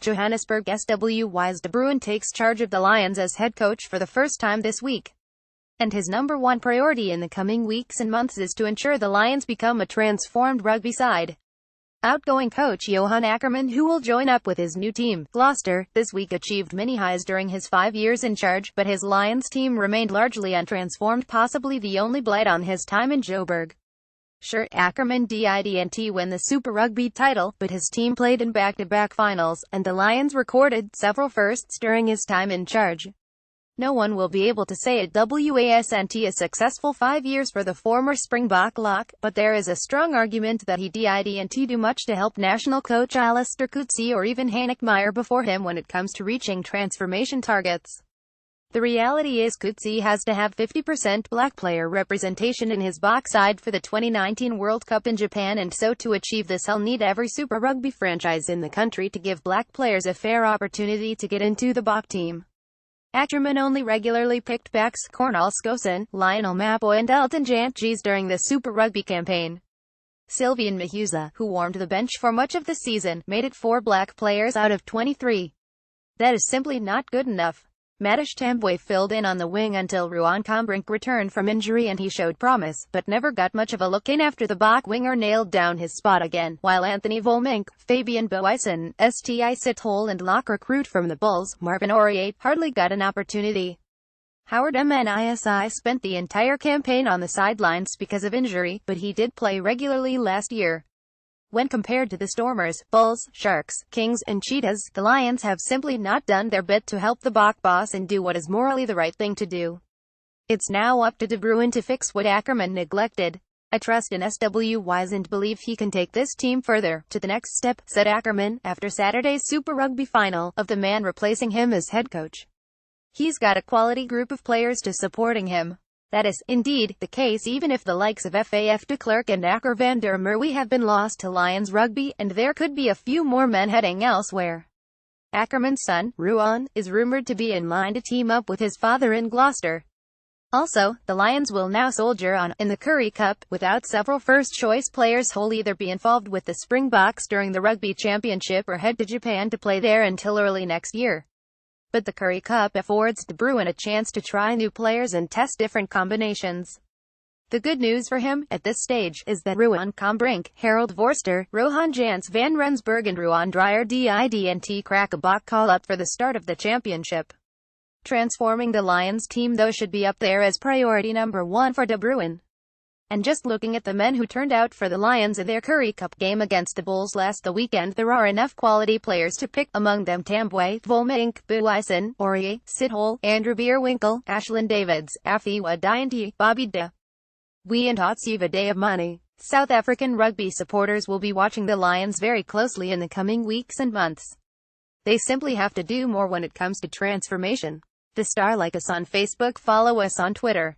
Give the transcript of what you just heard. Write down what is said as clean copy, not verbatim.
Johannesburg SWY's De Bruin takes charge of the Lions as head coach for the first time this week. And his number one priority in the coming weeks and months is to ensure the Lions become a transformed rugby side. Outgoing coach Johan Ackerman, who will join up with his new team, Gloucester, this week achieved many highs during his 5 years in charge, but his Lions team remained largely untransformed, possibly the only blight on his time in Joburg. Sure, Ackerman didn't win the Super Rugby title, but his team played in back-to-back finals, and the Lions recorded several firsts during his time in charge. No one will be able to say it wasn't a successful 5 years for the former Springbok lock, but there is a strong argument that he didn't do much to help national coach Alistair Coetzee or even Hank Meyer before him when it comes to reaching transformation targets. The reality is Coetzee has to have 50% black player representation in his Bok side for the 2019 World Cup in Japan, and so to achieve this he'll need every Super Rugby franchise in the country to give black players a fair opportunity to get into the Bok team. Ackerman only regularly picked backs Cornel Skosen, Lionel Mapoy and Elton Jantjies during the Super Rugby campaign. Sylvian Mahuza, who warmed the bench for much of the season, made it 4 black players out of 23. That is simply not good enough. Matish Tambwe filled in on the wing until Ruan Combrink returned from injury, and he showed promise, but never got much of a look in after the Bok winger nailed down his spot again, while Anthony Volmink, Fabian Boyson, Sti Sithole and lock recruit from the Bulls, Marvin Aurier, hardly got an opportunity. Howard Mnisi spent the entire campaign on the sidelines because of injury, but he did play regularly last year. When compared to the Stormers, Bulls, Sharks, Kings, and Cheetahs, the Lions have simply not done their bit to help the Bok boss and do what is morally the right thing to do. It's now up to De Bruin to fix what Ackerman neglected. I trust in SWYs and believe he can take this team further, to the next step, said Ackerman, after Saturday's Super Rugby final, of the man replacing him as head coach. He's got a quality group of players to supporting him. That is, indeed, the case even if the likes of FAF de Klerk and Akker van der Merwe have been lost to Lions rugby, and there could be a few more men heading elsewhere. Ackerman's son, Ruan, is rumored to be in line to team up with his father in Gloucester. Also, the Lions will now soldier on, in the Currie Cup, without several first-choice players who'll either be involved with the Springboks during the Rugby Championship or head to Japan to play there until early next year. But the Currie Cup affords De Bruin a chance to try new players and test different combinations. The good news for him, at this stage, is that Ruan Combrink, Harold Vorster, Rohan Jans van Rensburg and Ruan Dreyer didn't crack a Bok call-up for the start of the championship. Transforming the Lions team though should be up there as priority number 1 for De Bruin. And just looking at the men who turned out for the Lions in their Currie Cup game against the Bulls the weekend, there are enough quality players to pick, among them Tambwe, Volmink, Boyson, Aurier, Sithole, Andrew Bierwinkle, Ashlyn Davids, Afiwa Dianti, Bobby De Wee and Hotsiva Dayamani. South African rugby supporters will be watching the Lions very closely in the coming weeks and months. They simply have to do more when it comes to transformation. The Star. Like us on Facebook, follow us on Twitter.